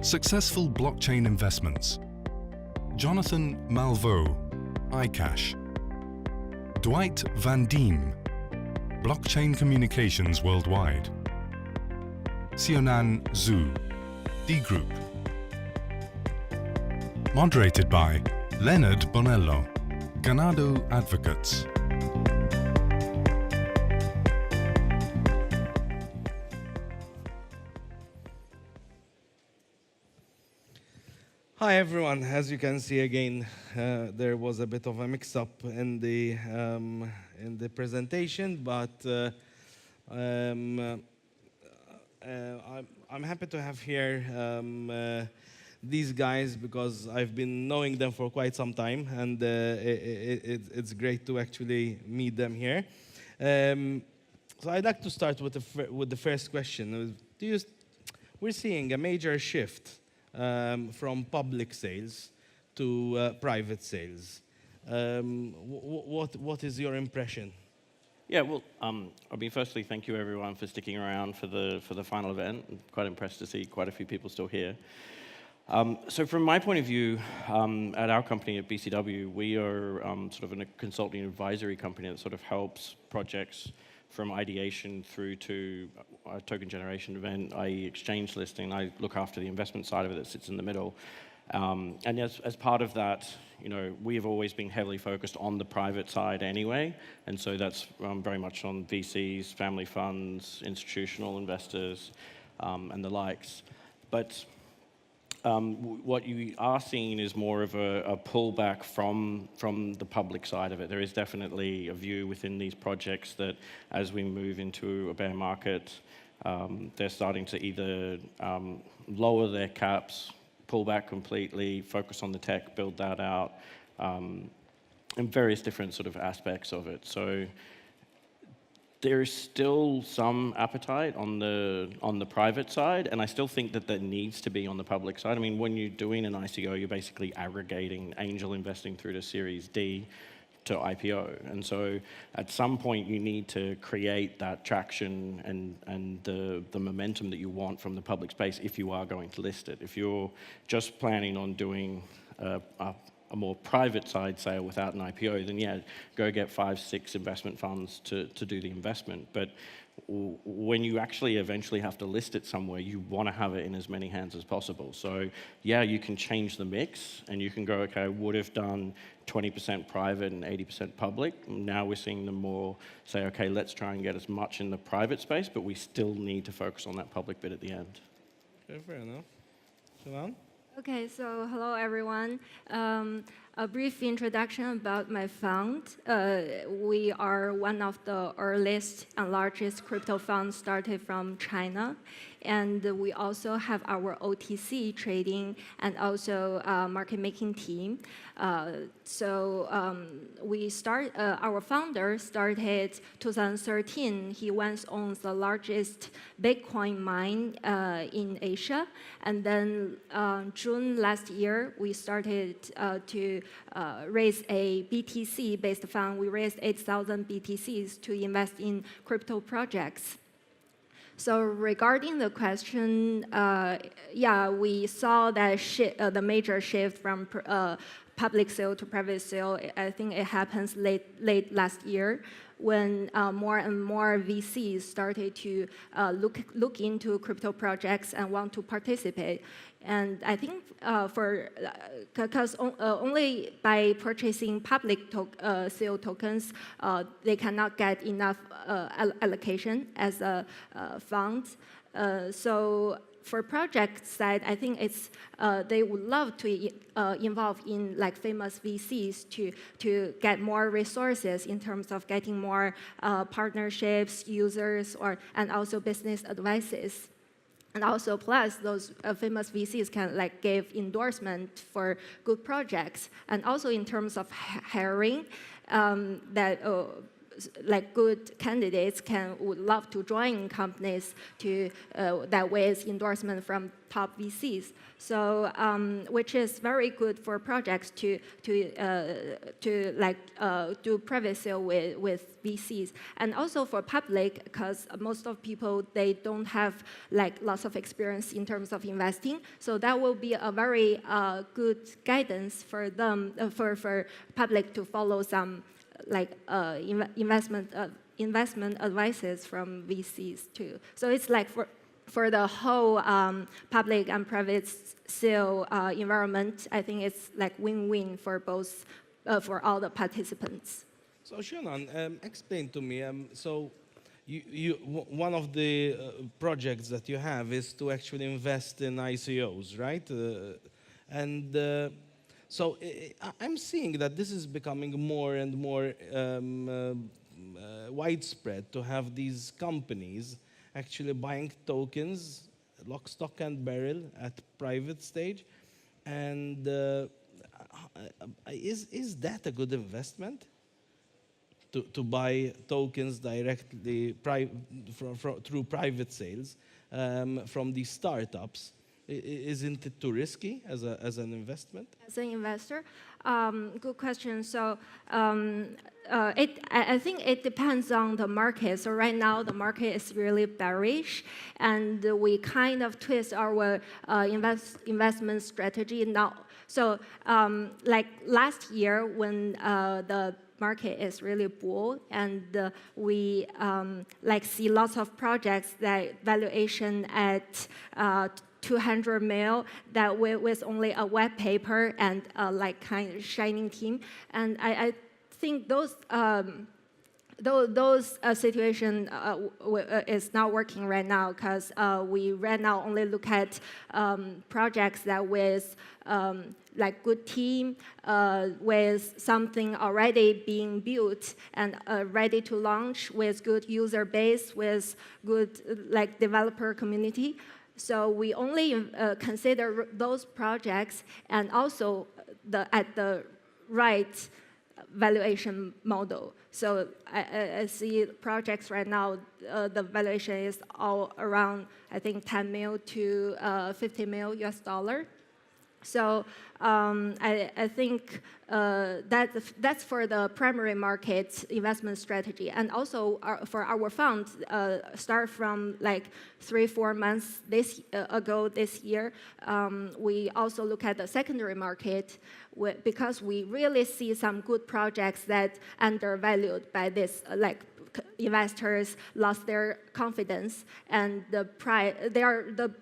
Successful blockchain investments. Jonathan Malveaux, iCash. Dwight Van Diem, Blockchain Communications Worldwide. Xiaonan Zhou, DGroupe. Moderated by Leonard Bonello, Ganado Advocates. Hi everyone. As you can see again, there was a bit of a mix-up in the presentation, but I'm happy to have here these guys because I've been knowing them for quite some time, and it's great to actually meet them here. So I'd like to start with the first question. We're seeing a major shift from public sales to private sales. What is your impression? Yeah, well, I mean, firstly, thank you everyone for sticking around for the final event. I'm quite impressed to see quite a few people still here. So from my point of view, at our company at BCW, we are sort of a consulting advisory company that sort of helps projects from ideation through to a token generation event, i.e. exchange listing. I look after the investment side of it that sits in the middle. And as part of that, you know, we have always been heavily focused on the private side anyway, and so that's very much on VCs, family funds, institutional investors, and the likes. But what you are seeing is more of a pullback from the public side of it. There is definitely a view within these projects that as we move into a bear market, they're starting to either lower their caps, pull back completely, focus on the tech, build that out, and various different sort of aspects of it. So there is still some appetite on the private side, and I still think that that needs to be on the public side. I mean, when you're doing an ICO, you're basically aggregating angel investing through to Series D to IPO. And so at some point, you need to create that traction and the momentum that you want from the public space if you are going to list it. If you're just planning on doing a more private side sale without an IPO, then yeah, go get 5, 6 investment funds to do the investment. But when you actually eventually have to list it somewhere, you want to have it in as many hands as possible. So yeah, you can change the mix and you can go, okay, I would have done 20% private and 80% public. Now we're seeing them more say, okay, let's try and get as much in the private space, but we still need to focus on that public bit at the end. Okay, fair enough. Xiaonan? Okay, so hello everyone. A brief introduction about my fund. We are one of the earliest and largest crypto funds started from China. And we also have our OTC trading and also market making team. Our founder started 2013. He once owns the largest Bitcoin mine in Asia. And then June last year, we started to raise a BTC-based fund. We raised 8,000 BTCs to invest in crypto projects. So regarding the question, yeah, we saw that the major shift from public sale to private sale. I think it happens late last year when more and more VCs started to look into crypto projects and want to participate. And I think because only by purchasing public sale tokens, they cannot get enough allocation as a fund. So for project side, I think it's they would love to involve in like famous VCs to get more resources in terms of getting more partnerships, users, and also business advices. And also, plus those famous VCs can like give endorsement for good projects. And also in terms of hiring, like good candidates would love to join companies to that with endorsement from top VCs. So which is very good for projects to do private sale with VCs, and also for public, because most of people, they don't have like lots of experience in terms of investing. So that will be a very good guidance for them, for public to follow some like investment advices from VCs too. So it's like for the whole public and private sale environment, I think it's like win-win for both, for all the participants. So Xiaonan, explain to me. So one of the projects that you have is to actually invest in ICOs, right? So I'm seeing that this is becoming more and more widespread to have these companies actually buying tokens, lock, stock, and barrel at private stage. And is that a good investment? To buy tokens directly through private sales from these startups? Isn't it too risky as an investment? As an investor, good question. So I think it depends on the market. So right now the market is really bearish, and we kind of twist our investment strategy now. So like last year when the market is really bull, and we like see lots of projects that valuation at 200 mil that with only a white paper and like kind of shining team, and I think those situation is not working right now, because we right now only look at projects that with like good team, with something already being built and ready to launch, with good user base, with good like developer community. So we only consider those projects, and also at the right valuation model. So I see projects right now, the valuation is all around, I think, 10 mil to 50 mil US dollar. So I think that's for the primary market investment strategy. And also for our fund, start from like 3-4 months ago this year, we also look at the secondary market because we really see some good projects that undervalued by this like investors lost their confidence, and the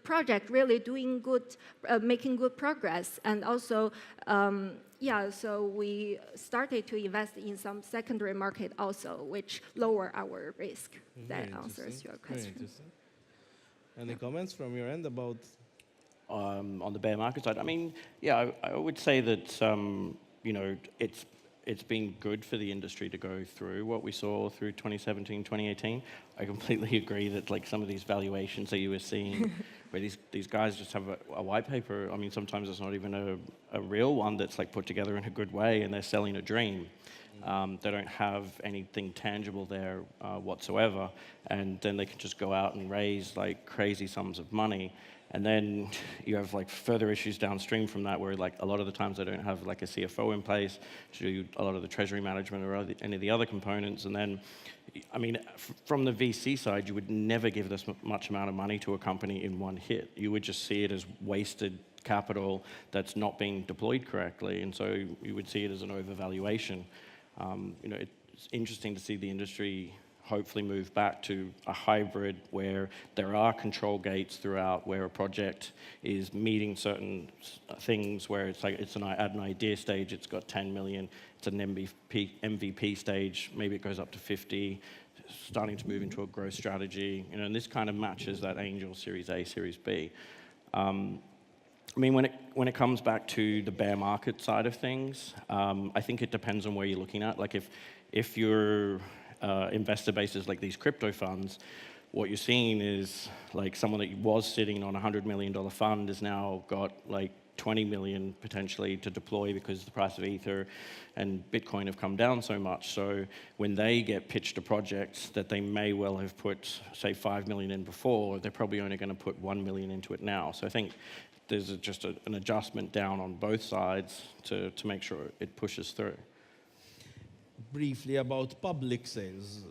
project really doing good, making good progress, and also so we started to invest in some secondary market also, which lower our risk. That answers your question. Any comments from your end about? On the bear market side, I mean, yeah, I would say that you know, it's been good for the industry to go through what we saw through 2017, 2018. I completely agree that like some of these valuations that you were seeing, where these guys just have a white paper. I mean, sometimes it's not even a real one that's like put together in a good way, and they're selling a dream. They don't have anything tangible there whatsoever, and then they can just go out and raise like crazy sums of money. And then you have like further issues downstream from that, where like a lot of the times they don't have like a CFO in place to do a lot of the treasury management or any of the other components. And then, I mean, from the VC side, you would never give this much amount of money to a company in one hit. You would just see it as wasted capital that's not being deployed correctly. And so you would see it as an overvaluation. You know, it's interesting to see the industry hopefully move back to a hybrid where there are control gates throughout, where a project is meeting certain things, where it's like at an idea stage, it's got 10 million, it's an MVP stage, maybe it goes up to 50, starting to move into a growth strategy, you know, and this kind of matches that angel Series A, Series B. I mean, when it comes back to the bear market side of things, I think it depends on where you're looking at. Like if your investor base is like these crypto funds, what you're seeing is like someone that was sitting on $100 million fund has now got like 20 million potentially to deploy because the price of Ether and Bitcoin have come down so much. So when they get pitched a project that they may well have put, say, 5 million in before, they're probably only going to put 1 million into it now. So I think there's just an adjustment down on both sides to make sure it pushes through. Briefly about public sales,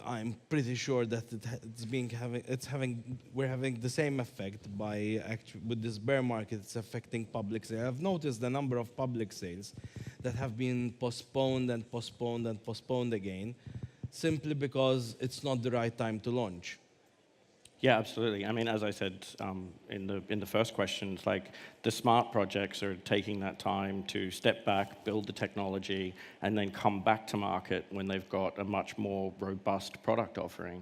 I'm pretty sure that we're having the same effect with this bear market. It's affecting public sales. I've noticed the number of public sales that have been postponed and postponed and postponed again, simply because it's not the right time to launch. Yeah, absolutely. I mean, as I said in the first question, it's like the smart projects are taking that time to step back, build the technology, and then come back to market when they've got a much more robust product offering.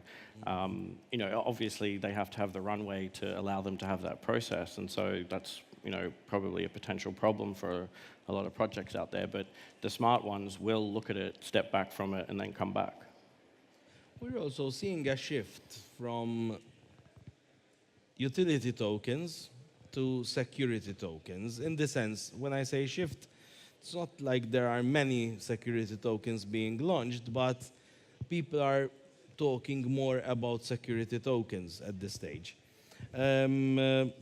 You know, obviously they have to have the runway to allow them to have that process, and so that's, you know, probably a potential problem for a lot of projects out there. But the smart ones will look at it, step back from it, and then come back. We're also seeing a shift from utility tokens to security tokens. In the sense, when I say shift, it's not like there are many security tokens being launched, but people are talking more about security tokens at this stage. And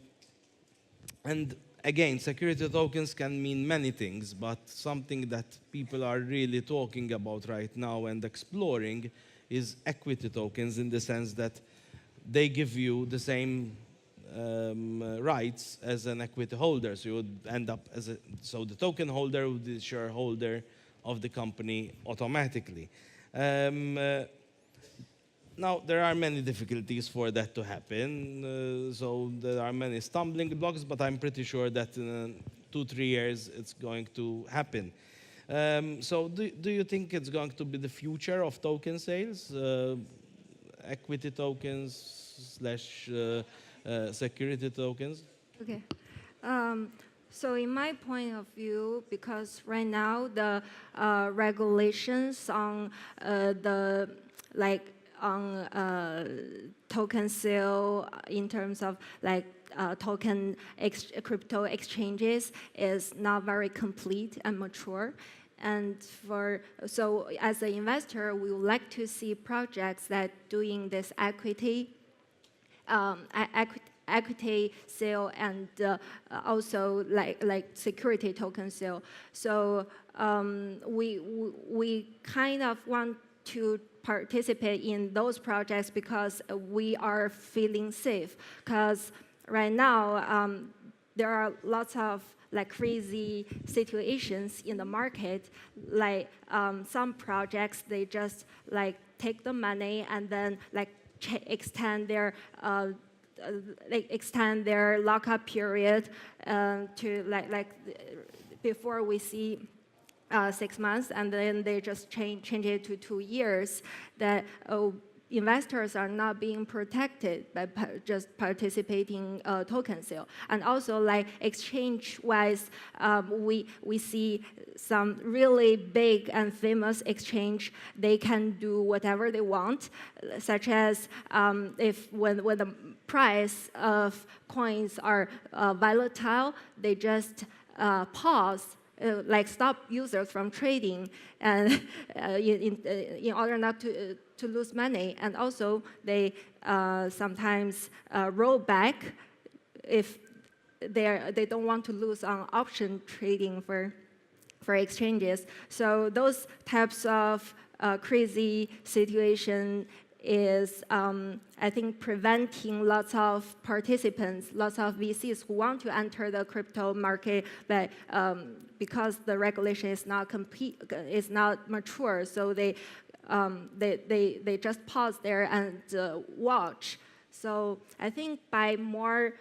again, security tokens can mean many things, but something that people are really talking about right now and exploring is equity tokens, in the sense that they give you the same rights as an equity holder. So you would end up so the token holder would be the shareholder of the company automatically. Now, there are many difficulties for that to happen. So there are many stumbling blocks, but I'm pretty sure that in 2-3 years it's going to happen. So do you think it's going to be the future of token sales? Equity tokens / security tokens? Okay. So in my point of view, because right now the regulations on token sale in terms of crypto exchanges is not very complete and mature. And so as an investor, we would like to see projects that doing this equity sale and also like security token sale. So we kind of want to participate in those projects because we are feeling safe. Because right now there are lots of crazy situations in the market. Like some projects, they just take the money and then extend their lockup period to before we see 6 months, and then they just change it to 2 years. That investors are not being protected by just participating token sale. And also exchange-wise, we see some really big and famous exchange. They can do whatever they want, such as when the price of coins are volatile, they just pause. Stop users from trading, and in order not to lose money. And also they sometimes roll back if they don't want to lose on option trading for exchanges. So those types of crazy situation is, I think, preventing lots of participants, lots of VCs who want to enter the crypto market, but because the regulation is not mature, so they just pause there and watch. So I think by more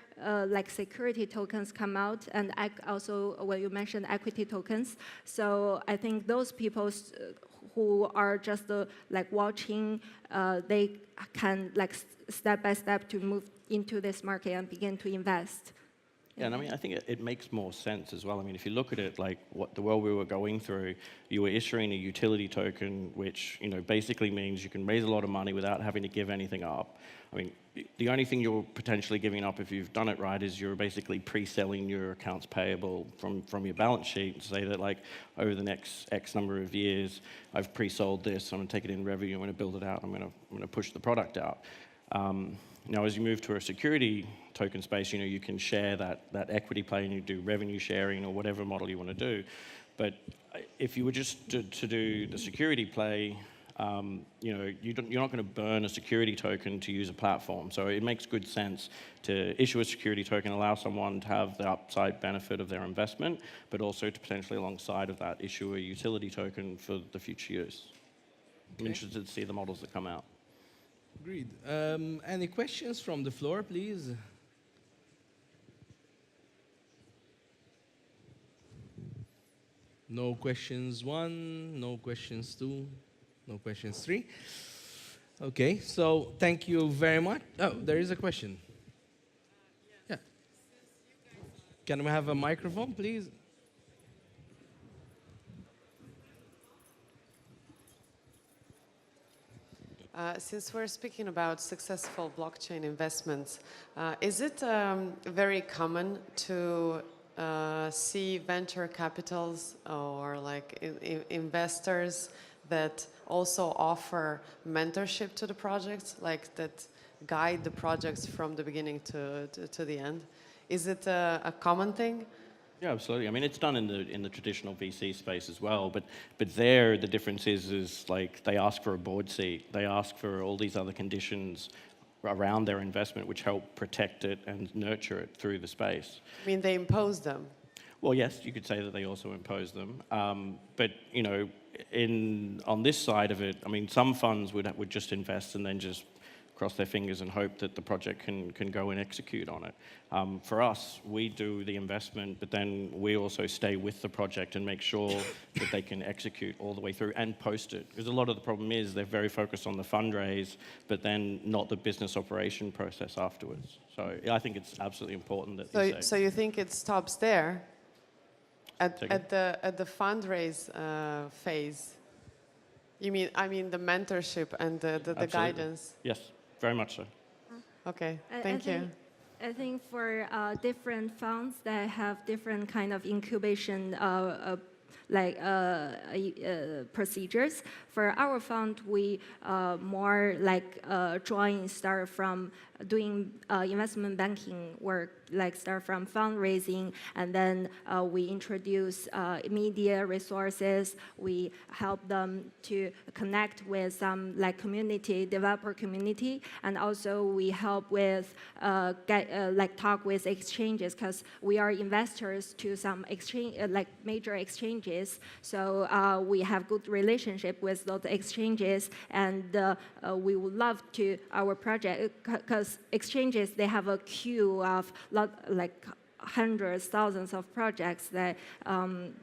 security tokens come out, and also when you mentioned equity tokens, so I think those people who are just watching, they can step by step to move into this market and begin to invest. Yeah, and I mean, I think it makes more sense as well. I mean, if you look at it like what the world we were going through, you were issuing a utility token, which basically means you can raise a lot of money without having to give anything up. I mean, the only thing you're potentially giving up if you've done it right is you're basically pre-selling your accounts payable from your balance sheet to say that like over the next X number of years, I've pre-sold this, I'm going to take it in revenue, I'm going to build it out, I'm going to push the product out. Now, as you move to a security token space, you can share that equity play and you do revenue sharing or whatever model you want to do. But if you were just to do the security play, you're not going to burn a security token to use a platform. So it makes good sense to issue a security token, allow someone to have the upside benefit of their investment, but also to potentially alongside of that issue a utility token for the future use. I'm interested to see the models that come out. Agreed. Any questions from the floor, please? No questions one, no questions two, no questions three. Okay, so thank you very much. Oh, there is a question. Yeah. Can we have a microphone, please? Since we're speaking about successful blockchain investments, is it very common to see venture capitals or like investors that also offer mentorship to the projects, like that guide the projects from the beginning to the end? Is it a common thing? Yeah, absolutely. I mean, it's done in the traditional VC space as well, but there the difference is like they ask for a board seat, they ask for all these other conditions around their investment which help protect it and nurture it through the space. I mean, they impose them. Well, yes, you could say that they also impose them, but on this side of it, I mean, some funds would just invest and then just cross their fingers and hope that the project can go and execute on it. For us, we do the investment, but then we also stay with the project and make sure that they can execute all the way through and post it. Because a lot of the problem is they're very focused on the fundraise, but then not the business operation process afterwards. So I think it's absolutely important that So you think it stops there at the fundraise phase? You mean, I mean the mentorship and the guidance? Yes. Very much so. Okay, thank you. I think for different funds that have different kind of incubation procedures. For our fund, we more like start from doing investment banking work, like start from fundraising, and then we introduce media resources. We help them to connect with some like community, developer community, and also we help with talk with exchanges, because we are investors to some exchange, major exchanges. So we have good relationship with those exchanges, and we would love to our project, because exchanges, they have a queue of hundreds, thousands of projects that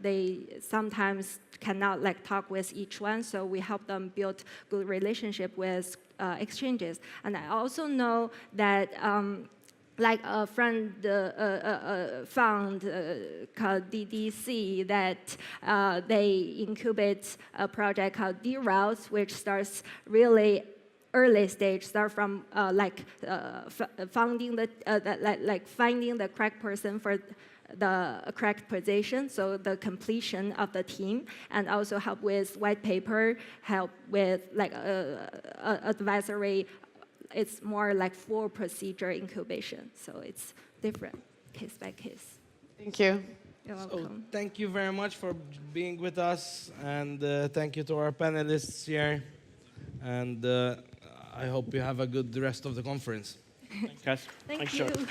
they sometimes cannot talk with each one. So we help them build good relationship with exchanges. And I also know that a friend found called DDC that they incubate a project called DGroupe, which starts really early stage, start from finding the correct person for the correct position, so the completion of the team, and also help with white paper, help with advisory. It's more like full procedure incubation, so it's different case by case. Thank you. You're welcome. So thank you very much for being with us, and thank you to our panelists here, and I hope you have a good rest of the conference. Thanks, guys. Thank Thanks, you. Joe.